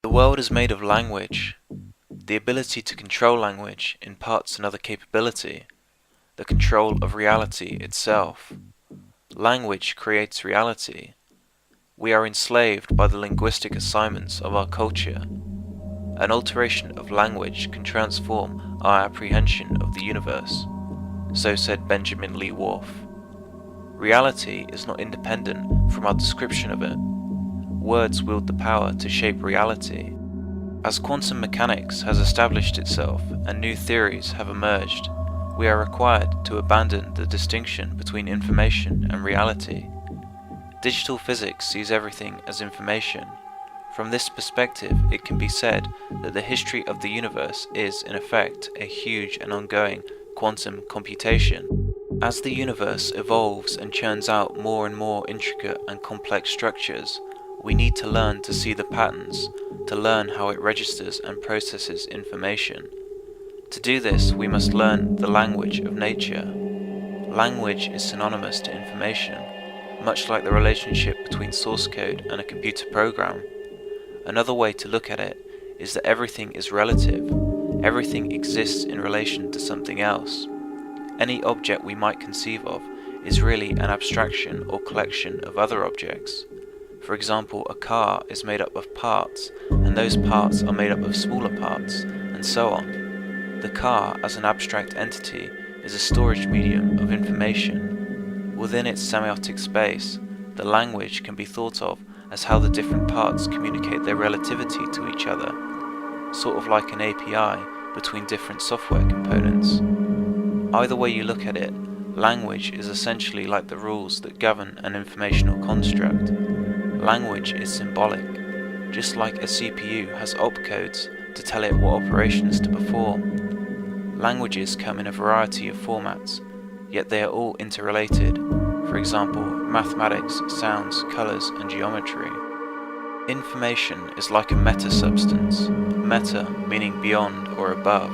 The world is made of language. The ability to control language imparts another capability, the control of reality itself. Language creates reality. We are enslaved by the linguistic assignments of our culture. An alteration of language can transform our apprehension of the universe, so said Benjamin Lee Whorf. Reality is not independent from our description of it. Words wield the power to shape reality. As quantum mechanics has established itself and new theories have emerged, we are required to abandon the distinction between information and reality. Digital physics sees everything as information. From this perspective, it can be said that the history of the universe is, in effect, a huge and ongoing quantum computation. As the universe evolves and churns out more and more intricate and complex structures, we need to learn to see the patterns, to learn how it registers and processes information. To do this, we must learn the language of nature. Language is synonymous to information, much like the relationship between source code and a computer program. Another way to look at it is that everything is relative. Everything exists in relation to something else. Any object we might conceive of is really an abstraction or collection of other objects. For example, a car is made up of parts, and those parts are made up of smaller parts, and so on. The car, as an abstract entity, is a storage medium of information. Within its semiotic space, the language can be thought of as how the different parts communicate their relativity to each other, sort of like an API between different software components. Either way you look at it, language is essentially like the rules that govern an informational construct. Language is symbolic, just like a CPU has opcodes to tell it what operations to perform. Languages come in a variety of formats, yet they are all interrelated. For example, mathematics, sounds, colors, and geometry. Information is like a meta-substance, meta meaning beyond or above,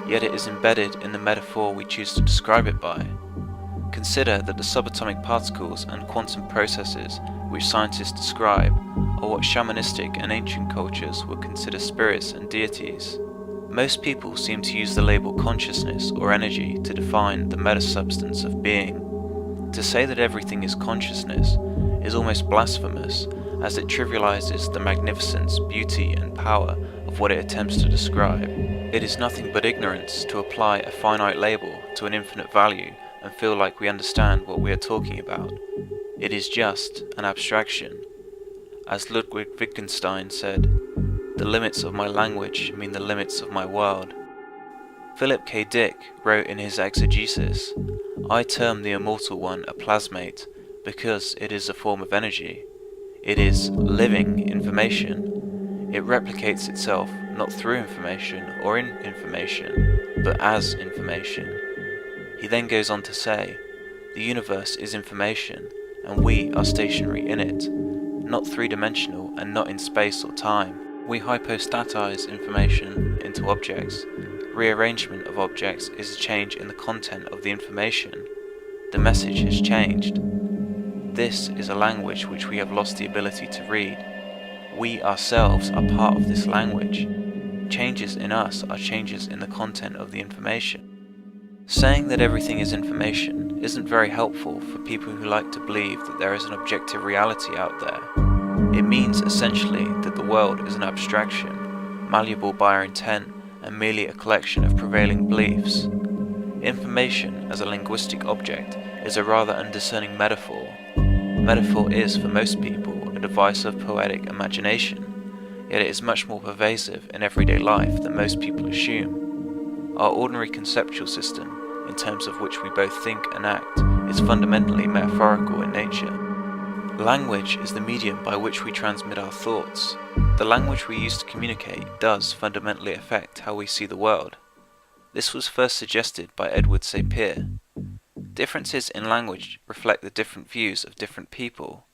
yet it is embedded in the metaphor we choose to describe it by. Consider that the subatomic particles and quantum processes which scientists describe are what shamanistic and ancient cultures would consider spirits and deities. Most people seem to use the label consciousness or energy to define the meta-substance of being. To say that everything is consciousness is almost blasphemous, as it trivializes the magnificence, beauty, and power of what it attempts to describe. It is nothing but ignorance to apply a finite label to an infinite value and feel like we understand what we are talking about. It is just an abstraction. As Ludwig Wittgenstein said, "The limits of my language mean the limits of my world." Philip K. Dick wrote in his exegesis, "I term the immortal one a plasmate because it is a form of energy. It is living information. It replicates itself not through information or in information, but as information." He then goes on to say, "The universe is information, and we are stationary in it, not three-dimensional and not in space or time. We hypostatize information into objects. Rearrangement of objects is a change in the content of the information. The message has changed. This is a language which we have lost the ability to read. We ourselves are part of this language. Changes in us are changes in the content of the information." Saying that everything is information isn't very helpful for people who like to believe that there is an objective reality out there. It means essentially that the world is an abstraction, malleable by our intent and merely a collection of prevailing beliefs. Information as a linguistic object is a rather undiscerning metaphor. Metaphor is, for most people, a device of poetic imagination, yet it is much more pervasive in everyday life than most people assume. Our ordinary conceptual system, in terms of which we both think and act, is fundamentally metaphorical in nature. Language is the medium by which we transmit our thoughts. The language we use to communicate does fundamentally affect how we see the world. This was first suggested by Edward Sapir. Differences in language reflect the different views of different people.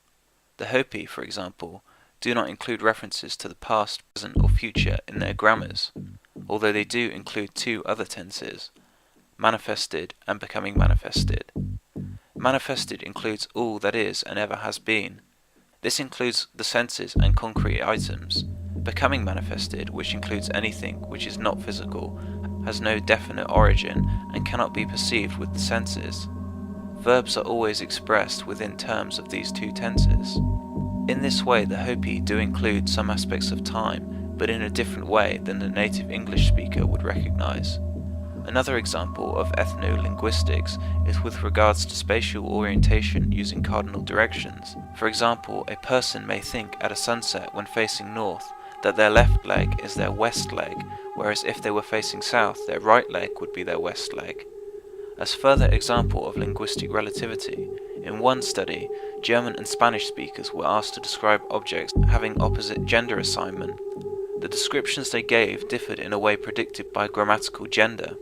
The Hopi, for example, do not include references to the past, present, or future in their grammars, although they do include two other tenses, manifested and becoming manifested. Manifested includes all that is and ever has been. This includes the senses and concrete items. Becoming manifested, which includes anything which is not physical, has no definite origin and cannot be perceived with the senses. Verbs are always expressed within terms of these two tenses. In this way, the Hopi do include some aspects of time, but in a different way than the native English speaker would recognize. Another example of ethno-linguistics is with regards to spatial orientation using cardinal directions. For example, a person may think at a sunset when facing north that their left leg is their west leg, whereas if they were facing south, their right leg would be their west leg. As further example of linguistic relativity, in one study, German and Spanish speakers were asked to describe objects having opposite gender assignment. The descriptions they gave differed in a way predicted by grammatical gender.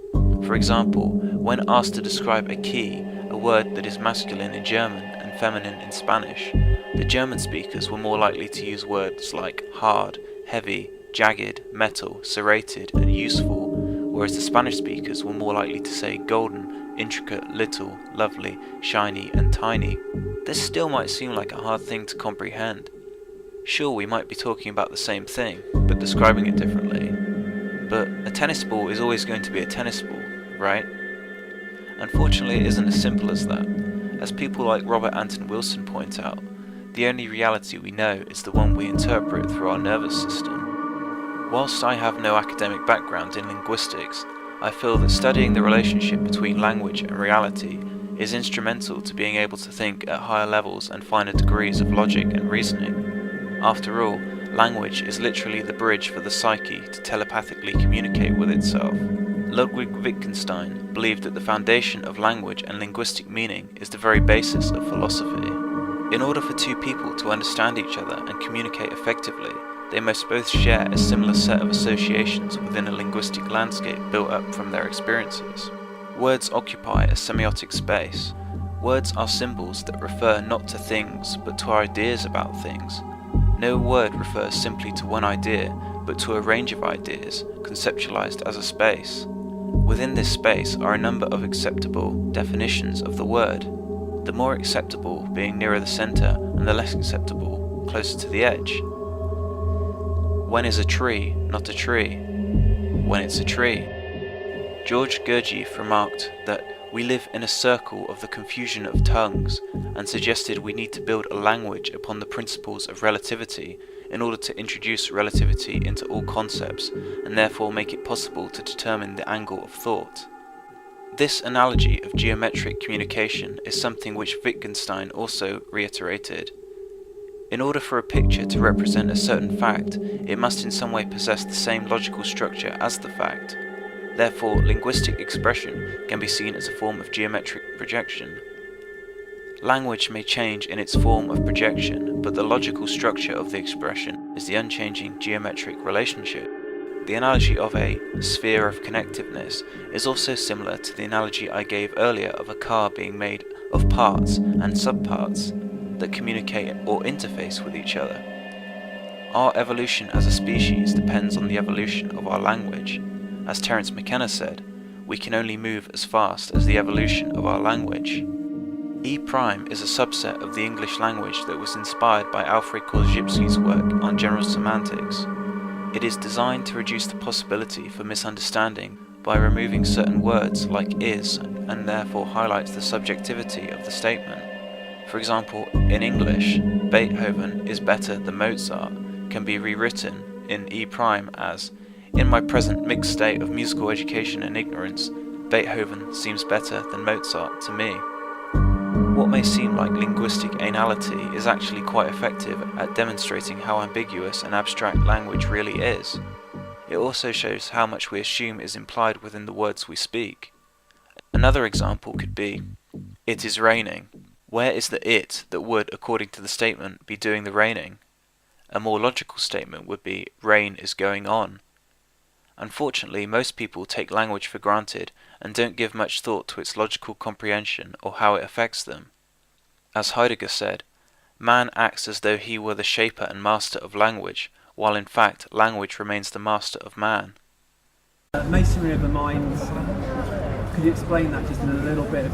For example, when asked to describe a key, a word that is masculine in German and feminine in Spanish, the German speakers were more likely to use words like hard, heavy, jagged, metal, serrated, and useful, whereas the Spanish speakers were more likely to say golden, intricate, little, lovely, shiny, and tiny. This still might seem like a hard thing to comprehend. Sure, we might be talking about the same thing, but describing it differently. But a tennis ball is always going to be a tennis ball, right? Unfortunately, it isn't as simple as that. As people like Robert Anton Wilson point out, the only reality we know is the one we interpret through our nervous system. Whilst I have no academic background in linguistics, I feel that studying the relationship between language and reality is instrumental to being able to think at higher levels and finer degrees of logic and reasoning. After all, language is literally the bridge for the psyche to telepathically communicate with itself. Ludwig Wittgenstein believed that the foundation of language and linguistic meaning is the very basis of philosophy. In order for two people to understand each other and communicate effectively, they must both share a similar set of associations within a linguistic landscape built up from their experiences. Words occupy a semiotic space. Words are symbols that refer not to things, but to our ideas about things. No word refers simply to one idea, but to a range of ideas, conceptualized as a space. Within this space are a number of acceptable definitions of the word, the more acceptable being nearer the center and the less acceptable closer to the edge. When is a tree not a tree? When it's a tree. George Gurdjieff remarked that we live in a circle of the confusion of tongues, and suggested we need to build a language upon the principles of relativity in order to introduce relativity into all concepts, and therefore make it possible to determine the angle of thought. This analogy of geometric communication is something which Wittgenstein also reiterated. In order for a picture to represent a certain fact, it must in some way possess the same logical structure as the fact. Therefore, linguistic expression can be seen as a form of geometric projection. Language may change in its form of projection, but the logical structure of the expression is the unchanging geometric relationship. The analogy of a sphere of connectiveness is also similar to the analogy I gave earlier of a car being made of parts and subparts that communicate or interface with each other. Our evolution as a species depends on the evolution of our language. As Terence McKenna said, we can only move as fast as the evolution of our language. E' is a subset of the English language that was inspired by Alfred Korzybski's work on general semantics. It is designed to reduce the possibility for misunderstanding by removing certain words like is, and therefore highlights the subjectivity of the statement. For example, in English, Beethoven is better than Mozart can be rewritten in E' as, in my present mixed state of musical education and ignorance, Beethoven seems better than Mozart to me. What may seem like linguistic anality is actually quite effective at demonstrating how ambiguous and abstract language really is. It also shows how much we assume is implied within the words we speak. Another example could be, it is raining. Where is the it that would, according to the statement, be doing the raining? A more logical statement would be, rain is going on. Unfortunately, most people take language for granted and don't give much thought to its logical comprehension or how it affects them. As Heidegger said, man acts as though he were the shaper and master of language, while in fact language remains the master of man. Masonry of the mind, could you explain that just in a little bit,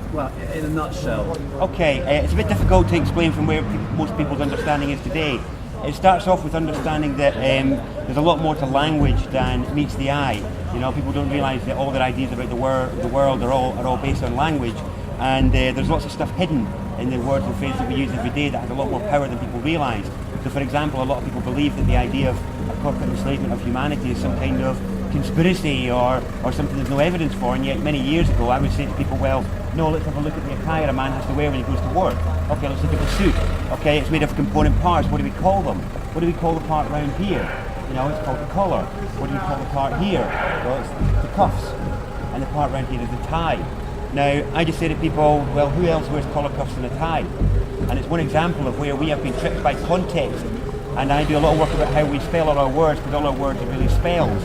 in a nutshell? Okay, it's a bit difficult to explain from where most people's understanding is today. it starts off with understanding that there's a lot more to language than meets the eye. You know, people don't realise that all their ideas about the world are all based on language, and there's lots of stuff hidden in the words and phrases that we use every day that has a lot more power than people realise. So, for example, a lot of people believe that the idea of a corporate enslavement of humanity is some kind of conspiracy or something there's no evidence for, and yet many years ago I would say to people, well, no, let's have a look at the attire a man has to wear when he goes to work. Okay, let's look at the suit. Okay, it's made of component parts. What do we call them? What do we call the part round here? You know, it's called the collar. What do we call the part here? Well, it's the cuffs. And the part round here is the tie. Now, I just say to people, well, who else wears collar cuffs and a tie? And it's one example of where we have been tricked by context. And I do a lot of work about how we spell all our words, because all our words are really spells.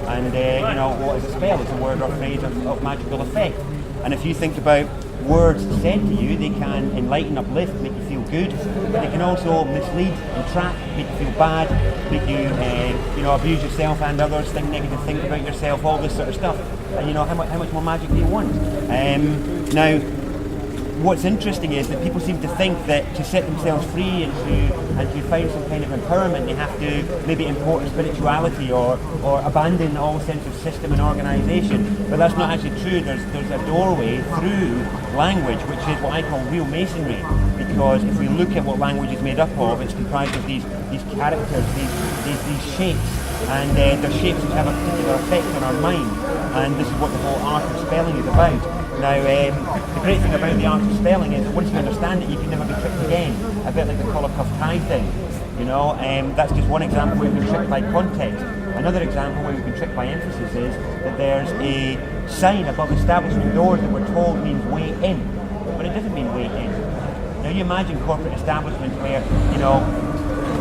And, you know, what is a spell? It's a word or phrase of magical effect. And if you think about words said to you, they can enlighten, uplift, make you feel good, but they can also mislead, entrap, make you feel bad, make you, you know, abuse yourself and others, think negative things about yourself, all this sort of stuff. And you know, how much more magic do you want? Now, what's interesting is that people seem to think that to set themselves free and to find some kind of empowerment, they have to maybe import spirituality or abandon all sense of system and organisation. But that's not actually true. There's a doorway through language, which is what I call real masonry. Because if we look at what language is made up of, it's comprised of these characters, these shapes, and they're shapes which have a particular effect on our mind. And this is what the whole art of spelling is about. Now, the great thing about the art of spelling is that once you understand it, you can never be tricked again. A bit like the collar cuff tie thing. You know, that's just one example where we've been tricked by context. Another example where we've been tricked by emphasis is that there's a sign above establishment doors that we're told means way in, but it doesn't mean way in. Now, you imagine corporate establishments where, you know,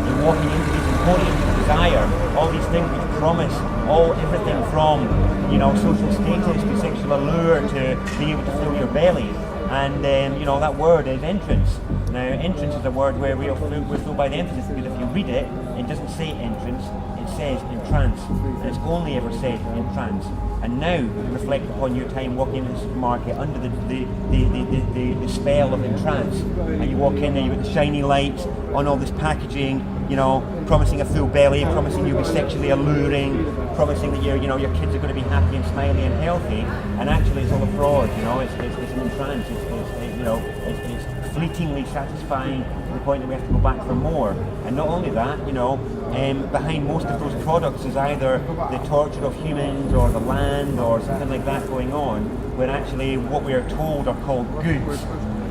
you're walking into these emporiums of desire, all these things which promise everything from, you know, social status to sexual allure to being able to fill your belly. And you know, that word is entrance. Now, entrance is a word where we're fooled by the emphasis, because if you read it, it doesn't say entrance, it says entrance, and it's only ever said entrance. And now reflect upon your time walking into the supermarket under the spell of entrance, and you walk in there, you've got the shiny lights on all this packaging, you know, promising a full belly, promising you'll be sexually alluring, promising that your kids are going to be happy and smiley and healthy, and actually it's all a fraud. You know, it's an entrance. It's fleetingly satisfying to the point that we have to go back for more. And not only that, you know, behind most of those products is either the torture of humans or the land or something like that going on, when actually what we are told are called goods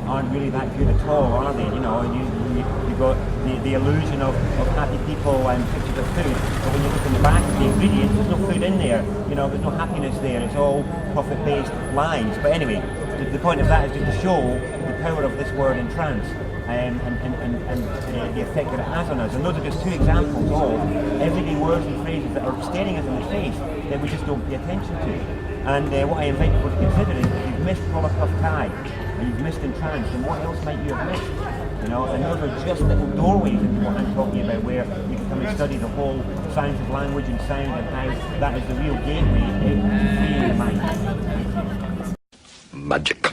aren't really that good at all, are they? You know, you've got the illusion of happy people and pictures of food, but when you look in the back of the ingredients, there's no food in there. You know, there's no happiness there. It's all profit-based lies. But anyway, the point of that is just to show the power of this word entrance and the effect that it has on us. And those are just two examples of everyday words and phrases that are staring us in the face that we just don't pay attention to. And what I invite people to consider is, if you've missed collar cuff tie and you've missed entrance, then what else might you have missed? You know, and those are just little doorways into what I'm talking about, where you can come and study the whole science of language and sound, and how that is the real gateway to freeing the mind. Magic.